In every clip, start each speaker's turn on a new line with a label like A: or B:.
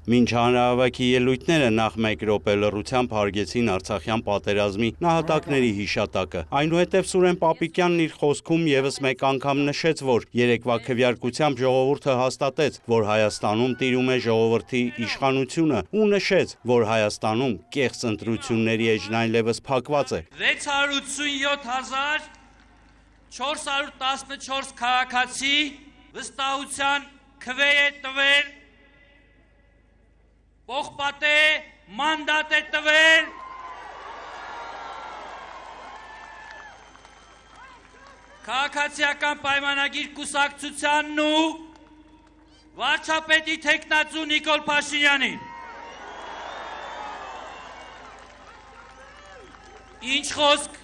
A: Մինչ հանրահավաքի ելույթները նախ մեկ րոպե լռությամբ հարգեցին Արցախյան պատերազմի նահատակների հիշատակը։ Այնուհետև Սուրեն Պապիկյանն իր խոսքում ևս մեկ անգամ նշեց, որ երեկվա քվեարկությամբ ժողովուրդը հաստատեց, որ Հայաստանում տիրում է ժողովրդի իշխանությունը ու նշեց, որ Հայաստանում կեղծ ընտրությունների էջն այլևս փակված է։
B: 687.414 քաղաքացի վստահության քվե է տվել, պողպատե մանդատ է տվել, քաղաքացիական պայմանագիր կուսակցությանն ու վարչապետի թեկնածու Նիկոլ Փաշինյանին։ Ինչ խոսք,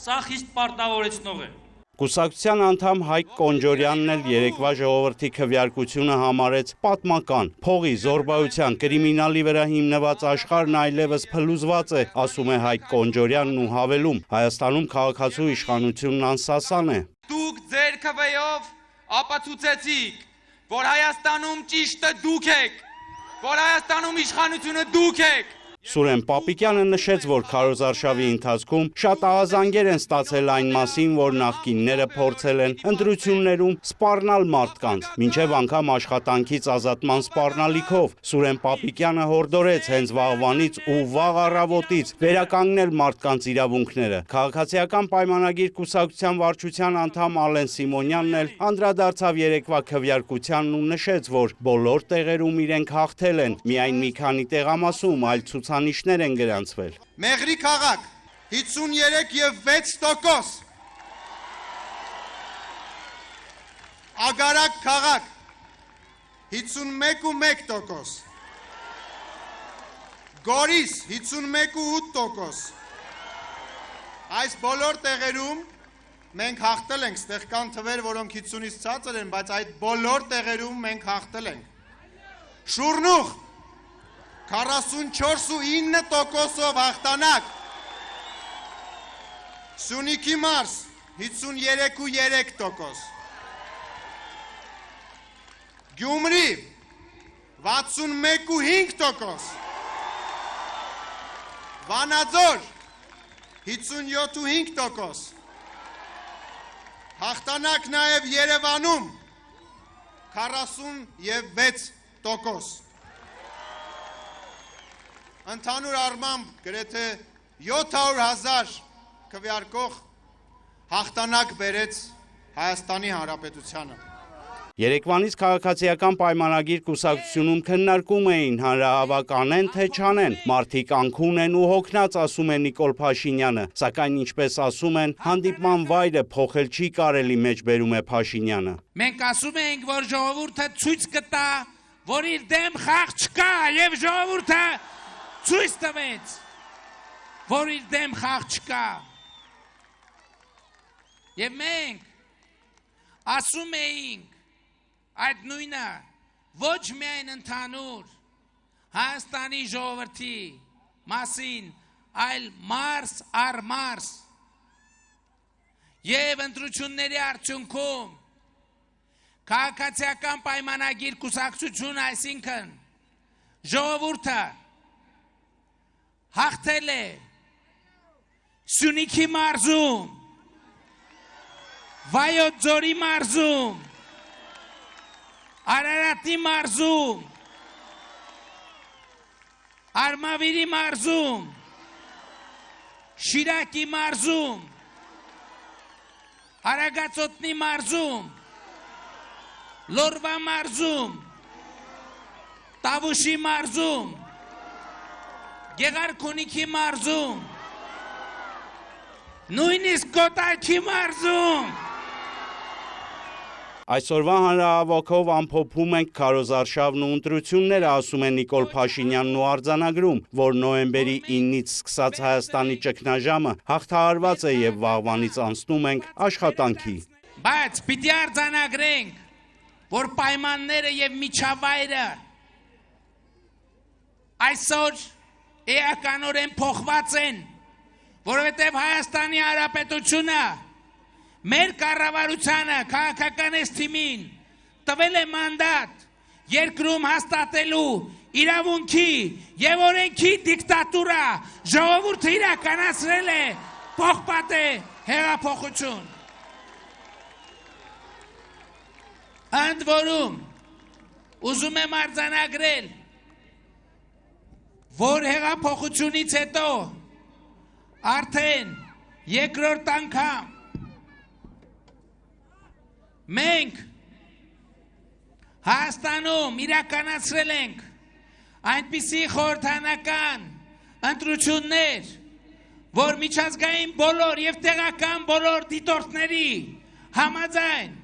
B: սա խիստ պարտավորեցնող է։
A: Կուսակցության անդամ Հայկ Կոնջորյանն էլ երեկվա ժողովրդի քվեարկությունը համարեց պատմական, փողի, զոռբայության, կրիմինալի վրա հիմնված աշխարհն այլևս փլուզված է, ասում է Հայկ Կոնջորյանն ու հավելում. Հայաստանում քաղաքացու իշխանությունն անսասան է։
C: Դուք ձեր քվեով ապացուցեցիք, որ Հայաստանում ճիշտը դուք եք, որ Հայաստանում իշխանությունը դուք եք։
A: Սուրեն Պապիկյանը նշեց, որ քարոզարշավի ընթացքում շատ ահազանգեր են ստացել այն մասին, որ նախկինները փորձել են ընտրություններում սպառնալ մարդկանց, մինչև անգամ աշխատանքից ազատման սպառնալիքով։ Սուրեն Պապիկյանը հորդորեց հենց վաղվանից ու վաղ առավոտից վերականգնել մարդկանց իրավունքները։ Քաղաքացիական պայմանագիր կուսակցության վարչության անդամ Ալեն Սիմոնյանն էլ անդրադարձավ երեկվա քվեարկությանն ու նշեց, որ բոլոր տեղերում իրենք հաղթել են, միայն մի քանի տեղամասում այլ ցուցանիշներ են գրանցվել։
D: Մեղրի քաղաք 53.6%, Ագարակ քաղաք 51.1%, Գորիս 51.8%։ Այս բոլոր տեղերում մենք հաղթել ենք, ստեղ կան թվեր, որոնք 50-ից ցածր են, բայց այդ բոլոր տեղերում մենք հաղթել ենք։ Շուրնուղ 44.9%-ով հաղթանակ, Սյունիքի մարզ 53.3%, Գյումրի 61.5%, Վանաձոր 57.5%, հաղթանակ նաև Երևանում 46%։ Ընդհանուր առմամբ գրեթե 700,000 քվեարկող հաղթանակ բերեց Հայաստանի Հանրապետությանը։
A: Երեկվանից քաղաքացիական պայմանագիր կուսակցությունում քննարկում էին հանրահավաք անեն թե չանեն, մարդիկ անքուն են ու հոգնած, ասում է Նիկոլ Փաշինյանը, սակայն ինչպես ասում են, հանդիպման վայրը փոխել չի կարելի, մեջբերում է Փաշինյանը։
B: Մենք ասում ենք, որ ժողովուրդը ցույց կտա, որ իր դեմ խաղ չկա եւ ժողովուրդը ցույց տվեց, որ իր դեմ խաղ չկա։ Եվ մենք ասում էինք այդ նույնը ոչ միայն ընդհանուր Հայաստանի ժողովրդի մասին, այլ մարս առ մարս եւ ընտրությունների արդյունքում քաղաքացիական պայմանագիր կուսակցություն, այսինքն ժողովուրդը հաղթել է Սյունիքի մարզում, Վայոց ձորի մարզում, Արարատի մարզում, Արմավիրի մարզում, Շիրակի մարզում, Արագածոտնի մարզում, Լորվա մարզում, Տավուշի մարզում, Գեղարքունիքի մարզում, նույնիսկ Կոտայքի մարզում։
A: Այսօրվա հանրահավաքով ամփոփում ենք քարոզարշավն ու ընտրությունները, ասում է Նիկոլ Փաշինյանն ու արձանագրում, որ նոյեմբերի 9-ից սկսած Հայաստանի ճգնաժամը հաղթահարված է եւ վաղվանից անցնում ենք աշխատանքի։
B: Բայց պիտի արձանագրենք, որ պայմանները եւ միջավայրը այսօր էականորեն փոխված են, որովհետեւ Հայաստանի Հանրապետությունը մեր կառավարությանը, քաղաքական էս թիմին տվել է մանդատ երկրում հաստատելու իրավունքի եւ օրենքի դիկտատուրա ժողովուրդը իրականացրել է փոխպատե հեղափոխություն։ Ընդ որում ուզում եմ արձանագրել, որ հեղափոխությունից հետո արդեն երկրորդ անգամ մենք Հայաստանում իրականացրել ենք այնպիսի խորհրդանական ընտրություններ, որ միջազգային բոլոր եւ տեղական բոլոր դիտորդների համաձայն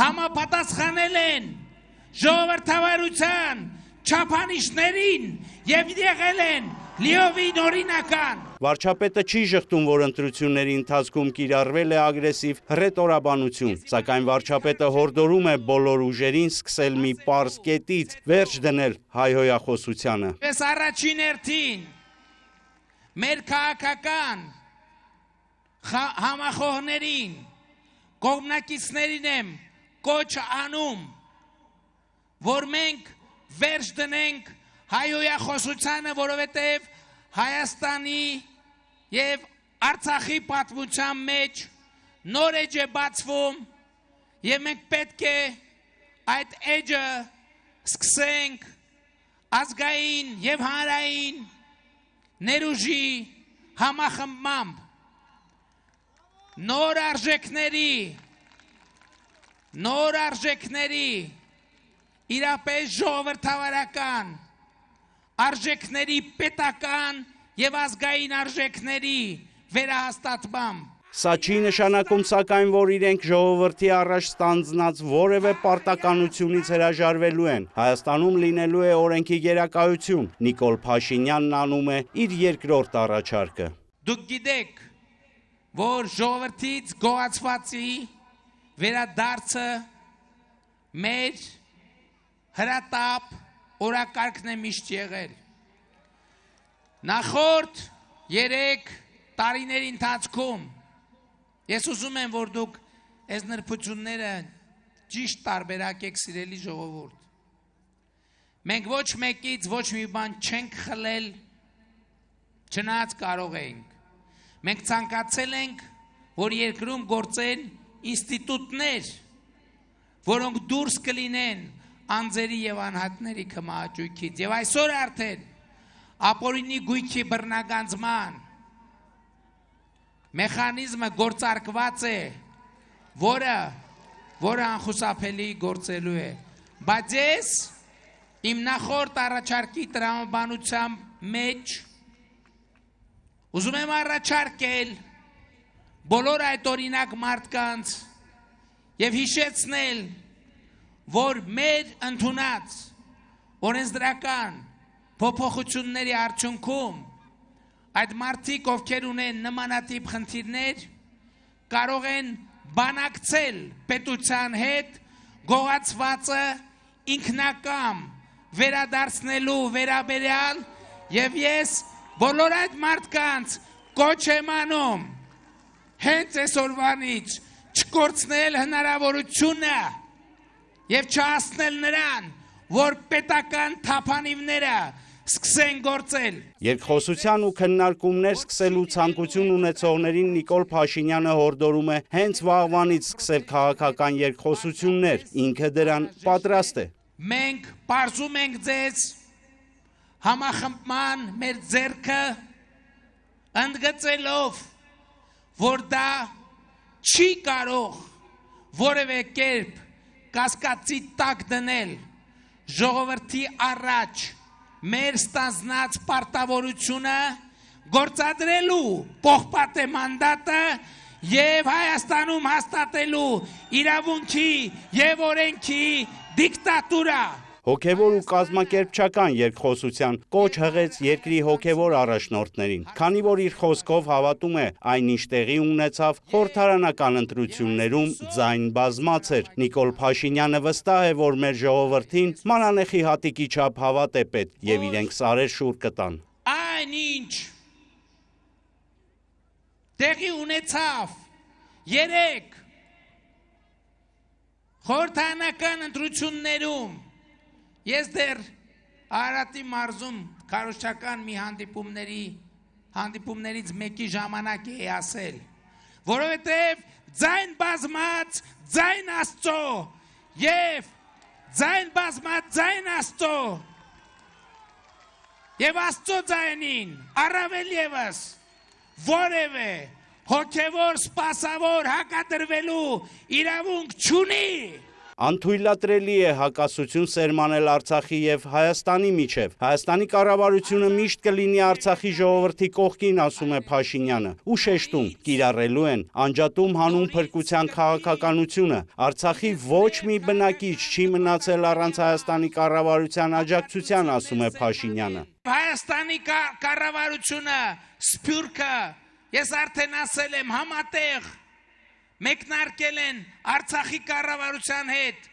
B: համապատասխանել են ժողովրդավարության չափանիշներին եւ եղել են լիովին օրինական։
A: Վարչապետը չի ժխտում, որ ընտրությունների ընթացքում կիրառվել է ագրեսիվ հռետորաբանություն, սակայն վարչապետը հորդորում է բոլոր ուժերին սկսել մի պարզ կետից վերջ դնել հայհոյախոսությանը։
B: Ես առաջին հերթին մեր քաղաքական համախոհներին, կողմնակիցներին եմ կոչ անում, որ մենք վերջ դնենք հայհոյախոսությանը, որովհետև Հայաստանի եւ Արցախի պատմության մեջ նոր էջ է բացվում եւ մենք պետք է այդ էջը սկսենք ազգային եւ հանրային ներուժի համախմբմամբ նոր արժեքների իրապես ժողովրդավարական արժեքների պետական եւ ազգային արժեքների վերահաստատմամբ։
A: Սա չի նշանակում, սակայն, որ իրենք ժողովրդի առաջ ստանձնած որևէ պարտականությունից հրաժարվելու են։ Հայաստանում լինելու է օրենքի գերակայություն։ Նիկոլ Փաշինյանն անում է իր երկրորդ առաջարկը։
B: Դուք գիտեք, որ ժողովրդից գոհացվածի վերադարձը մեր հրատապ օրակարգն է միշտ եղել։ Նախորդ 3 տարիների ընթացքում ես ուզում եմ, որ դուք այս նրբությունները ճիշտ տարբերակեք, սիրելի ժողովուրդ։ Մենք ոչ մեկից ոչ մի բան չենք խլել, չնայած կարող էինք։ Մենք ցանկացել ենք, որ երկրում գործեն ինստիտուտներ, որոնք դուրս կլինեն անձերի եւ անհատների կմահաճույքից։ Եվ այսօր արդեն ապօրինի գույքի բռնագանձման մեխանիզմը գործարկված է, որը անխուսափելի գործելու է։ Բայց ես իմ նախորդ առաջարկի տրամաբանության մեջ ուզում եմ առաջարկել բոլոր այդ օրինակ մարդկանց եւ հիշեցնել, որ մեր ընդունած օրենսդրական փոփոխությունների արդյունքում այդ մարդիկ, ովքեր ունեն նմանատիպ խնդիրներ, կարող են բանակցել պետության հետ գողացվածը ինքնակամ վերադարձնելու վերաբերյալ եւ ես բոլոր այդ մարդկանց կոչ եմ անում հենց այսօրվանից չկորցնել հնարավորությունը եւ չհասնել նրան, որ պետական թափանիվները սկսեն գործել։
A: Երկխոսության ու քննարկումներ սկսելու ցանկություն ունեցողներին Նիկոլ Փաշինյանը հորդորում է հենց վաղվանից սկսել քաղաքական երկխոսություններ, ինքը դրան պատրաստ է։
B: Մենք պարզում ենք ձեզ համախմբման մեր ձեռքը ընդգծելով, որ դա չի կարող որևէ կերպ կասկածի տակ դնել ժողովրդի առաջ մեր ստանձնած պարտավորությունը գործադրելու պողպատե մանդատը եւ Հայաստանում հաստատելու իրավունքի եւ օրենքի դիկտատուրա։
A: Հոգևոր ու կազմակերպչական երկխոսության կոչ հղեց երկրի հոգևոր առաջնորդներին, քանի որ իր խոսքով հավատում է այն ինչ տեղի ունեցավ խորհրդարանական ընտրություններում ձայն բազմաց էր։ Նիկոլ Փաշինյանը վստահ է, որ մեր ժողովրդին մանանեխի հատիկի չափ հավատ է պետք եւ իրենք սարեր շուռ կտան։
B: Այն ինչ տեղի ունեցավ 3 խորհրդարանական ընտրություններում Ես դեռ Արարատի մարզում քարոզչական մի հանդիպումներից մեկի ժամանակ էի ասել, որովհետև ձայն բազմած ձայն Աստծո եւ ձայն բազմած ձայն Աստծո եւ Աստծո ձայնին առավել եւս որևէ հոգևոր սպասավոր հակադրվելու իրավունք չունի։
A: Անթույլատրելի է հակասություն սերմանել Արցախի եւ Հայաստանի միջև։ Հայաստանի կառավարությունը միշտ կլինի Արցախի ժողովրդի կողքին, ասում է Փաշինյանը, ու շեշտում՝ կիրառելու են անջատում հանուն փրկության քաղաքականությունը։ Արցախի ոչ մի բնակիչ չի մնացել առանց Հայաստանի կառավարության աջակցության, ասում է Փաշինյանը։
B: Հայաստանի կառավարությունը սփյուռքը, ես արդեն ասել եմ, համատեղ մեկնարկել են Արցախի կառավարության հետ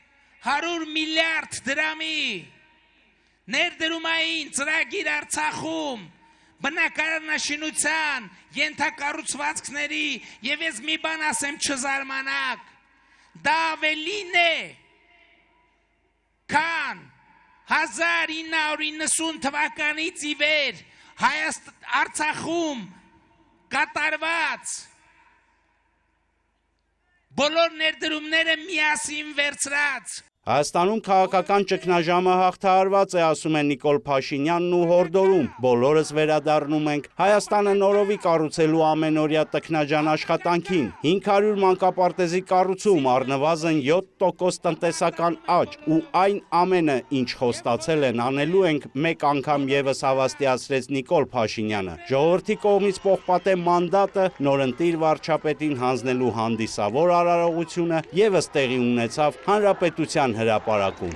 B: 100 միլիարդ դրամի ներդրումային ծրագիր Արցախում բնակարանաշինության ենթակառուցվածքների եւ ես մի բան ասեմ չզարմանաք, դա ավելին է, քան 1990 թվականից ի վեր Արցախում կատարված բոլոր ներդրումները միասին վերցրած։
A: Հայաստանում քաղաքական ճգնաժամը հաղթահարված է, ասում է Նիկոլ Փաշինյանն ու հորդորում։ Բոլորս վերադառնում ենք Հայաստանը նորովի կառուցելու ամենօրյա տքնաջան աշխատանքին։ 500 մանկապարտեզի կառուցում, առնվազն 7% տնտեսական աճ ու այն ամենը, ինչ խոստացել են, անելու ենք մեկ անգամ եւս հավաստիացրեց Նիկոլ Փաշինյանը։ Ժողովրդի կողմից պողպատե մանդատը նորընտիր վարչապետին հանձնելու հանդիսավոր արարողությունը եւս տեղի ունեցավ Հանրապետության հրապարակում։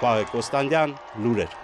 A: Վահե Կոստանդյան, լուրեր։